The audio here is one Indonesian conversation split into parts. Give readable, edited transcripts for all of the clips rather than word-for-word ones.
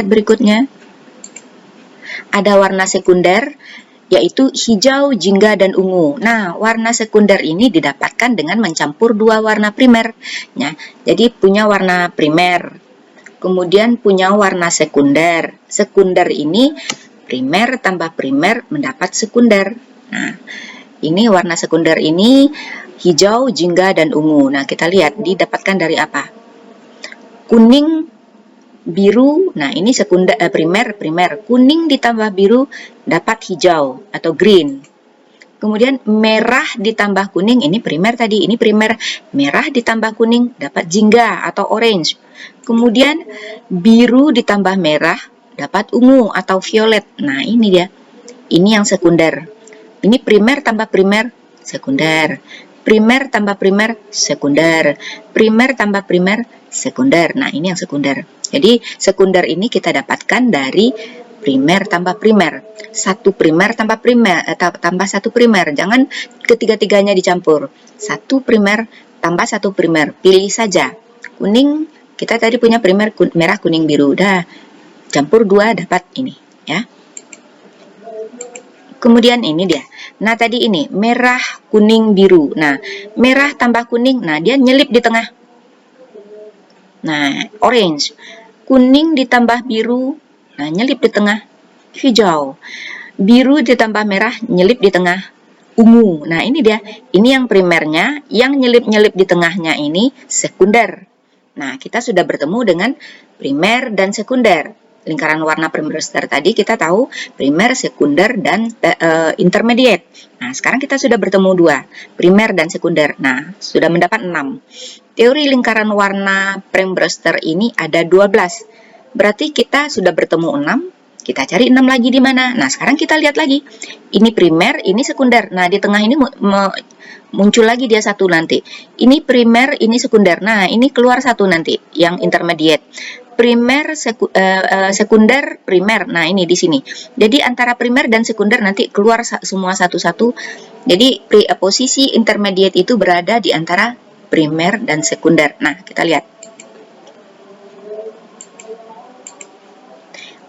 berikutnya. Ada warna sekunder, yaitu hijau, jingga, dan ungu. Nah, warna sekunder ini didapatkan dengan mencampur dua warna primer. Nah, jadi punya warna primer, kemudian punya warna sekunder. Sekunder ini primer tambah primer mendapat sekunder. Nah, ini warna sekunder ini hijau, jingga, dan ungu. Nah, kita lihat didapatkan dari apa? Kuning, biru. Nah, ini sekunder, primer. Kuning ditambah biru dapat hijau atau green. Kemudian merah ditambah kuning, ini primer tadi, ini primer. Merah ditambah kuning dapat jingga atau orange. Kemudian biru ditambah merah dapat ungu atau violet. Nah, ini dia. Ini yang sekunder. Ini primer tambah primer, sekunder. Primer tambah primer, sekunder. Primer tambah primer, sekunder. Nah, ini yang sekunder. Jadi, sekunder ini kita dapatkan dari primer tambah primer. Satu primer tambah primer, tambah satu primer. Jangan ketiga-tiganya dicampur. Satu primer tambah satu primer. Pilih saja. Kuning, kita tadi punya primer merah, kuning, biru. Udah, campur dua dapat ini, ya. Kemudian ini dia. Nah, tadi ini merah, kuning, biru. Nah, merah tambah kuning, nah dia nyelip di tengah. Nah, orange. Kuning ditambah biru, nah nyelip di tengah. Hijau. Biru ditambah merah, nyelip di tengah. Ungu. Nah, ini dia. Ini yang primernya, yang nyelip-nyelip di tengahnya ini sekunder. Nah, kita sudah bertemu dengan primer dan sekunder. Lingkaran warna Prem-Brewster tadi kita tahu primer, sekunder, dan intermediate. Nah, sekarang kita sudah bertemu dua, primer dan sekunder. Nah, sudah mendapat 6. Teori lingkaran warna Prem-Brewster ini ada 12. Berarti kita sudah bertemu 6, kita cari 6 lagi di mana. Nah, sekarang kita lihat lagi. Ini primer, ini sekunder. Nah, di tengah ini muncul lagi dia satu nanti. Ini primer, ini sekunder. Nah, ini keluar satu nanti, yang intermediate. Primer, sekunder, primer. Nah, ini di sini. Jadi antara primer dan sekunder nanti keluar semua satu-satu. Jadi posisi intermediate itu berada di antara primer dan sekunder. Nah, kita lihat.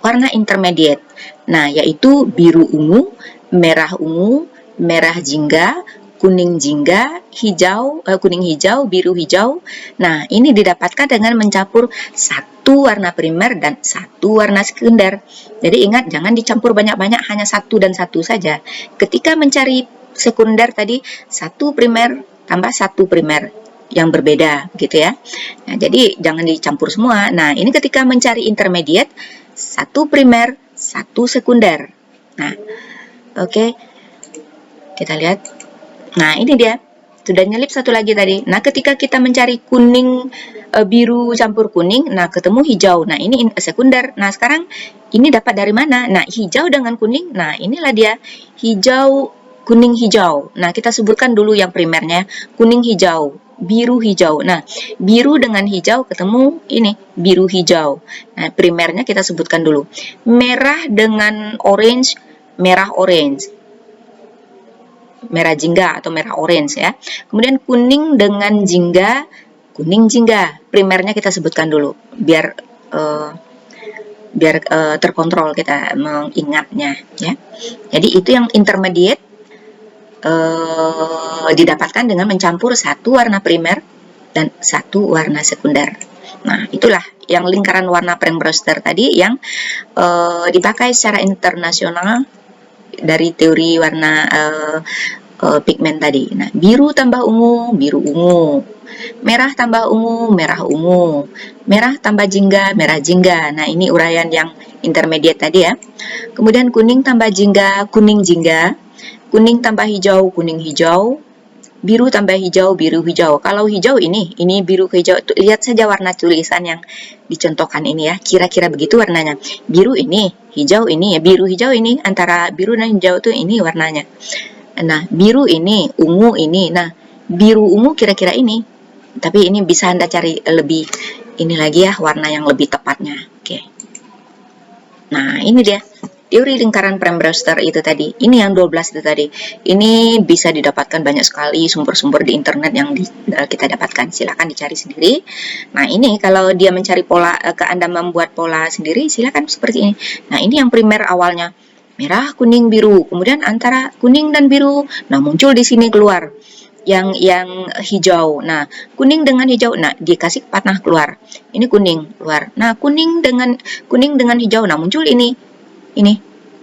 Warna intermediate. Nah, yaitu biru ungu, merah jingga, kuning jingga, kuning hijau, biru hijau. Nah, ini didapatkan dengan mencampur satu warna primer dan satu warna sekunder. Jadi ingat, jangan dicampur banyak-banyak, hanya satu dan satu saja. Ketika mencari sekunder tadi, satu primer tambah satu primer yang berbeda, gitu ya. Nah, jadi jangan dicampur semua. Nah, ini ketika mencari intermediate, satu primer, satu sekunder. Nah, oke. Kita lihat. Nah, ini dia. Sudah nyelip satu lagi tadi. Nah, ketika kita mencari kuning, biru campur kuning, nah ketemu hijau. Nah, ini sekunder. Nah, sekarang ini dapat dari mana? Nah, hijau dengan kuning. Nah, inilah dia. Hijau, kuning, hijau. Nah, kita sebutkan dulu yang primernya. Kuning, hijau. Biru, hijau. Nah, biru dengan hijau ketemu ini. Biru, hijau. Nah, primernya kita sebutkan dulu. Merah dengan orange. Merah, orange. Merah jingga atau merah orange ya. Kemudian kuning dengan jingga, kuning jingga. Primernya kita sebutkan dulu biar terkontrol kita mengingatnya ya. Jadi itu yang intermediate didapatkan dengan mencampur satu warna primer dan satu warna sekunder. Nah, itulah yang lingkaran warna Prem-Brewster tadi yang dipakai secara internasional dari teori warna pigmen tadi. Nah, biru tambah ungu, biru ungu. Merah tambah ungu, merah ungu. Merah tambah jingga, merah jingga. Nah, ini uraian yang intermediate tadi ya. Kemudian kuning tambah jingga, kuning jingga. Kuning tambah hijau, kuning hijau. Biru tambah hijau, biru hijau. Kalau hijau ini biru hijau. Lihat saja warna tulisan yang dicontohkan ini ya. Kira-kira begitu warnanya. Biru ini, hijau ini ya. Biru hijau ini, antara biru dan hijau itu ini warnanya. Nah, biru ini, ungu ini. Nah, biru ungu kira-kira ini. Tapi ini bisa Anda cari lebih ini lagi ya, warna yang lebih tepatnya. Oke. Nah, ini dia. teori lingkaran Prem-Brewster itu tadi. Ini yang 12 itu tadi. Ini bisa didapatkan banyak sekali sumber-sumber di internet yang kita dapatkan. Silakan dicari sendiri. Nah, ini kalau dia mencari pola, Anda membuat pola sendiri, silakan seperti ini. Nah, ini yang primer awalnya. Merah, kuning, biru. Kemudian antara kuning dan biru, nah muncul di sini keluar yang hijau. Nah, kuning dengan hijau, nah dikasih panah keluar. Ini kuning keluar. Nah, kuning dengan hijau, nah muncul ini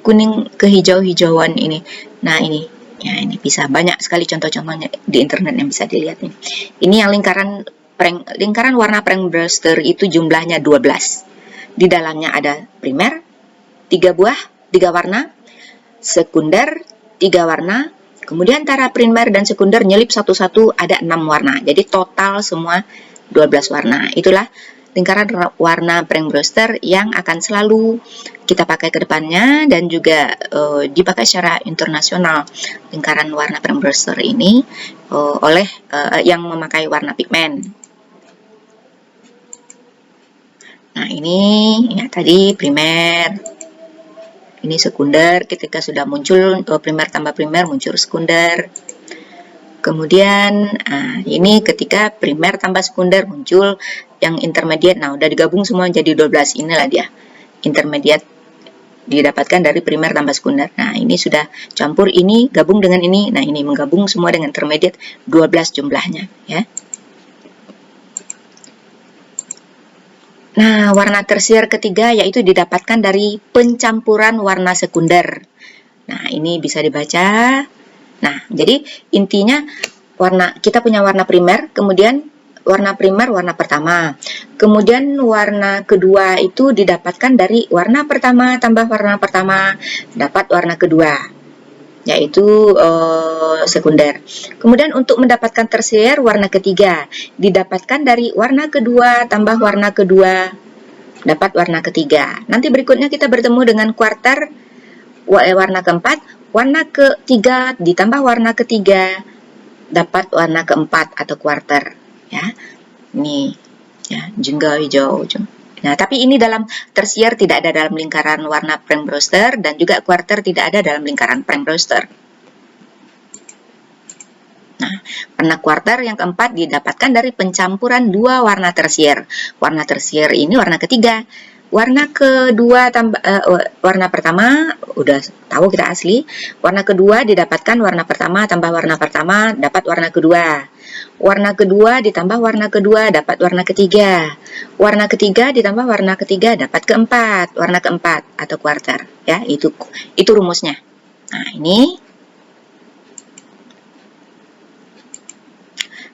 kuning ke hijau-hijauan ini. Nah, ini ya, ini bisa banyak sekali contoh-contohnya di internet yang bisa dilihat ini. Ini yang lingkaran warna Prem-Brewster itu jumlahnya 12. Di dalamnya ada primer 3 warna, sekunder 3 warna, kemudian antara primer dan sekunder nyelip satu-satu ada 6 warna. Jadi total semua 12 warna. Itulah lingkaran warna Prem-Brewster yang akan selalu kita pakai ke depannya dan juga dipakai secara internasional. Lingkaran warna Prem-Brewster ini oleh yang memakai warna pigmen. Nah, ini ya tadi primer. Ini sekunder, ketika sudah muncul primer tambah primer muncul sekunder. Kemudian ini ketika primer tambah sekunder muncul yang intermediate. Nah, udah digabung semua jadi 12. Inilah dia. Intermediate didapatkan dari primer tambah sekunder. Nah, ini sudah campur, ini gabung dengan ini. Nah, ini menggabung semua dengan intermediate 12 jumlahnya, ya. Nah, warna tersier ketiga yaitu didapatkan dari pencampuran warna sekunder. Nah, ini bisa dibaca. Nah, jadi intinya kita punya warna primer, kemudian warna primer warna pertama. Kemudian warna kedua itu didapatkan dari warna pertama tambah warna pertama dapat warna kedua, yaitu sekunder. Kemudian untuk mendapatkan tersier warna ketiga didapatkan dari warna kedua tambah warna kedua dapat warna ketiga. Nanti berikutnya kita bertemu dengan kuarter warna keempat, warna ketiga ditambah warna ketiga dapat warna keempat atau kuarter, ya. Ini ya, jingga hijau. Nah, tapi ini dalam tersier tidak ada dalam lingkaran warna Prem-Brewster dan juga kuarter tidak ada dalam lingkaran Prem-Brewster. Nah, warna kuarter yang keempat didapatkan dari pencampuran 2 warna tersier. Warna tersier ini warna ketiga. Warna kedua warna pertama udah tahu kita asli. Warna kedua didapatkan warna pertama tambah warna pertama dapat warna kedua. Warna kedua ditambah warna kedua dapat warna ketiga. Warna ketiga ditambah warna ketiga dapat keempat. Warna keempat atau kuarter, ya. Itu rumusnya. Nah, ini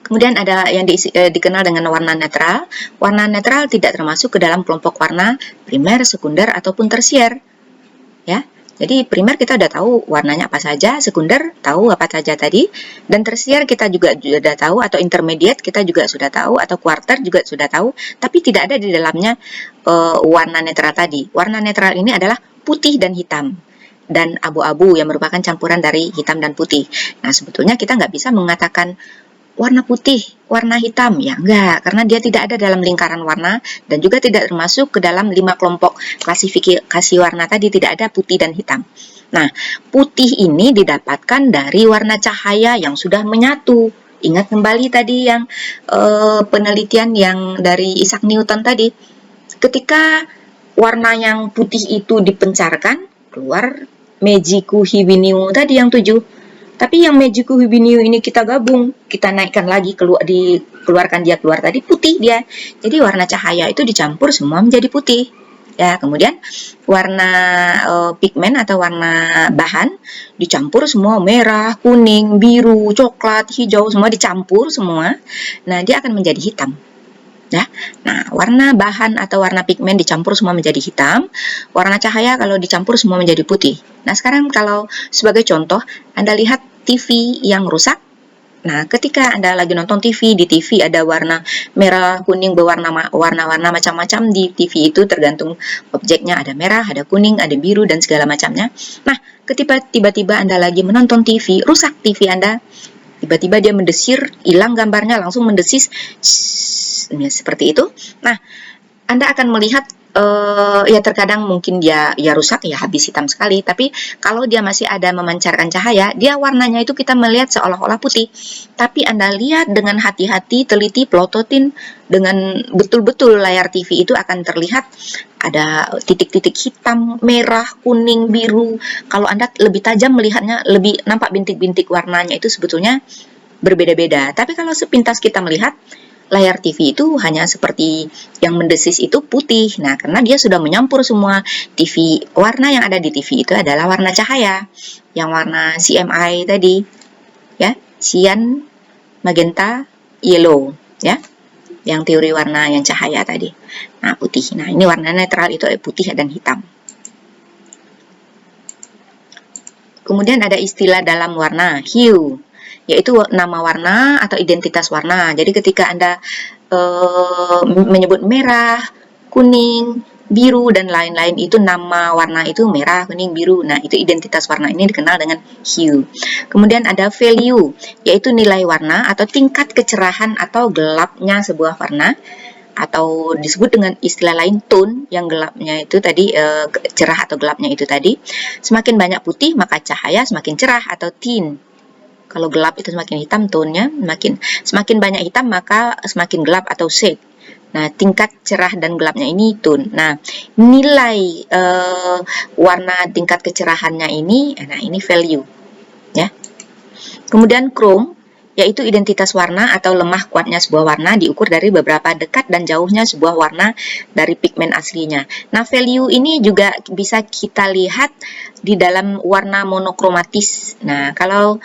kemudian ada yang dikenal dengan warna netral. Warna netral tidak termasuk ke dalam kelompok warna primer, sekunder, ataupun tersier. Ya, jadi primer kita udah tahu warnanya apa saja, sekunder tahu apa saja tadi, dan tersier kita juga sudah tahu, atau intermediate kita juga sudah tahu, atau kuarter juga sudah tahu, tapi tidak ada di dalamnya warna netral tadi. Warna netral ini adalah putih dan hitam dan abu-abu yang merupakan campuran dari hitam dan putih. Nah, sebetulnya kita nggak bisa mengatakan warna putih, warna hitam, ya enggak, karena dia tidak ada dalam lingkaran warna dan juga tidak termasuk ke dalam 5 kelompok klasifikasi warna tadi, tidak ada putih dan hitam. Nah, putih ini didapatkan dari warna cahaya yang sudah menyatu. Ingat kembali tadi yang penelitian yang dari Isaac Newton tadi. Ketika warna yang putih itu dipencarkan, keluar Meiji Hibiniu tadi yang 7. Tapi yang Meiji Hibiniu ini kita gabung, kita naikkan lagi, dikeluarkan dia keluar tadi, putih dia. Jadi warna cahaya itu dicampur semua menjadi putih. Ya, kemudian warna pigmen atau warna bahan dicampur semua, merah, kuning, biru, coklat, hijau, semua dicampur semua. Nah, dia akan menjadi hitam. Ya. Nah, warna bahan atau warna pigmen dicampur semua menjadi hitam, warna cahaya kalau dicampur semua menjadi putih. Nah, sekarang kalau sebagai contoh, Anda lihat TV yang rusak. Nah, ketika Anda lagi nonton TV, di TV ada warna merah, kuning, warna-warna macam-macam di TV itu, tergantung objeknya, ada merah, ada kuning, ada biru, dan segala macamnya. Nah, ketika tiba-tiba Anda lagi menonton TV, rusak TV Anda, tiba-tiba dia mendesir, hilang gambarnya, langsung mendesis, seperti itu. Nah, Anda akan melihat ya terkadang mungkin dia rusak, ya habis hitam sekali. Tapi kalau dia masih ada memancarkan cahaya, dia warnanya itu kita melihat seolah-olah putih. Tapi Anda lihat dengan hati-hati, teliti, pelototin dengan betul-betul layar TV itu akan terlihat ada titik-titik hitam, merah, kuning, biru. Kalau Anda lebih tajam melihatnya, lebih nampak bintik-bintik warnanya itu sebetulnya berbeda-beda. Tapi kalau sepintas kita melihat, layar TV itu hanya seperti yang mendesis itu putih. Nah, karena dia sudah menyampur semua TV. Warna yang ada di TV itu adalah warna cahaya. Yang warna CMI tadi, ya, cyan, magenta, yellow, ya. Yang teori warna yang cahaya tadi. Nah, putih. Nah, ini warna netral itu putih dan hitam. Kemudian ada istilah dalam warna, hue, yaitu nama warna atau identitas warna. Jadi ketika Anda menyebut merah, kuning, biru, dan lain-lain, itu nama warna itu merah, kuning, biru. Nah, itu identitas warna ini dikenal dengan hue. Kemudian ada value, yaitu nilai warna atau tingkat kecerahan atau gelapnya sebuah warna, atau disebut dengan istilah lain tone, yang gelapnya itu tadi cerah atau gelapnya itu tadi. Semakin banyak putih maka cahaya semakin cerah atau tint. Kalau gelap itu semakin hitam tone-nya, semakin banyak hitam maka semakin gelap atau shade. Nah, tingkat cerah dan gelapnya ini tone. Nah, nilai warna tingkat kecerahannya ini, nah ini value, ya. Kemudian chrome, yaitu identitas warna atau lemah kuatnya sebuah warna diukur dari beberapa dekat dan jauhnya sebuah warna dari pigmen aslinya. Nah, value ini juga bisa kita lihat di dalam warna monokromatis. Nah, kalau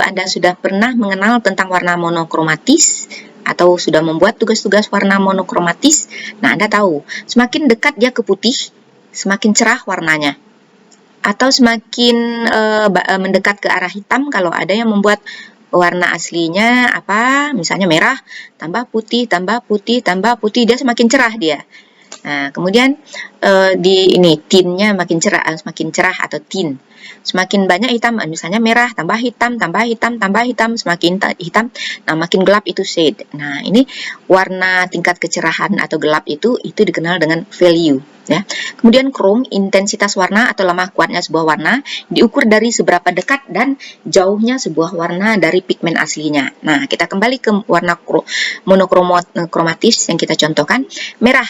Anda sudah pernah mengenal tentang warna monokromatis atau sudah membuat tugas-tugas warna monokromatis, nah Anda tahu, semakin dekat dia ke putih, semakin cerah warnanya. Atau semakin mendekat ke arah hitam kalau ada yang membuat warna aslinya apa, misalnya merah, tambah putih, tambah putih, tambah putih, dia semakin cerah dia. Nah, kemudian di ini tintnya makin cerah, semakin cerah atau tint. Semakin banyak hitam, misalnya merah, tambah hitam, tambah hitam, tambah hitam, semakin hitam. Nah, makin gelap itu shade. Nah, ini warna tingkat kecerahan atau gelap itu dikenal dengan value, ya. Kemudian chrome, intensitas warna atau lemah kuatnya sebuah warna diukur dari seberapa dekat dan jauhnya sebuah warna dari pigmen aslinya. Nah, kita kembali ke warna monokromatis yang kita contohkan. Merah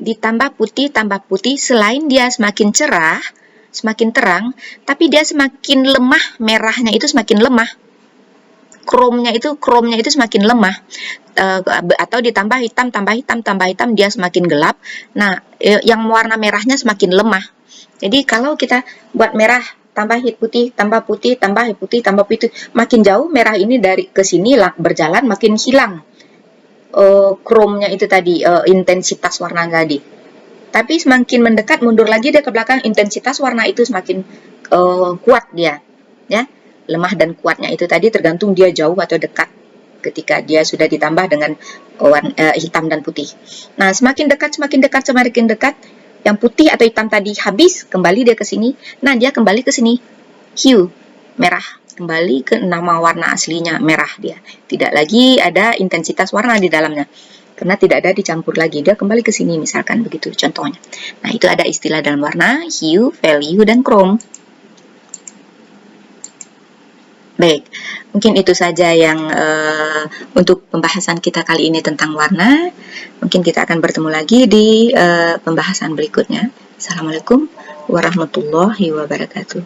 ditambah putih, tambah putih, selain dia semakin cerah, semakin terang, tapi dia semakin lemah, merahnya itu semakin lemah. Chrome-nya itu semakin lemah. Atau ditambah hitam, tambah hitam, tambah hitam, dia semakin gelap. Nah, yang warna merahnya semakin lemah. Jadi kalau kita buat merah, tambah putih, tambah putih, tambah putih, tambah putih, makin jauh merah ini dari ke sini berjalan makin hilang chrome-nya itu tadi, intensitas warna tadi. Tapi semakin mendekat, mundur lagi dia ke belakang, intensitas warna itu semakin kuat dia, ya. Lemah dan kuatnya itu tadi tergantung dia jauh atau dekat ketika dia sudah ditambah dengan warna hitam dan putih. Nah, semakin dekat, semakin dekat, semakin dekat, yang putih atau hitam tadi habis, kembali dia ke sini. Nah, dia kembali ke sini, hue, merah. Kembali ke nama warna aslinya, merah dia. Tidak lagi ada intensitas warna di dalamnya. Karena tidak ada dicampur lagi. Dia kembali ke sini misalkan begitu contohnya. Nah, itu ada istilah dalam warna, hue, value, dan chrome. Baik, mungkin itu saja yang untuk pembahasan kita kali ini tentang warna. Mungkin kita akan bertemu lagi di pembahasan berikutnya. Assalamualaikum warahmatullahi wabarakatuh.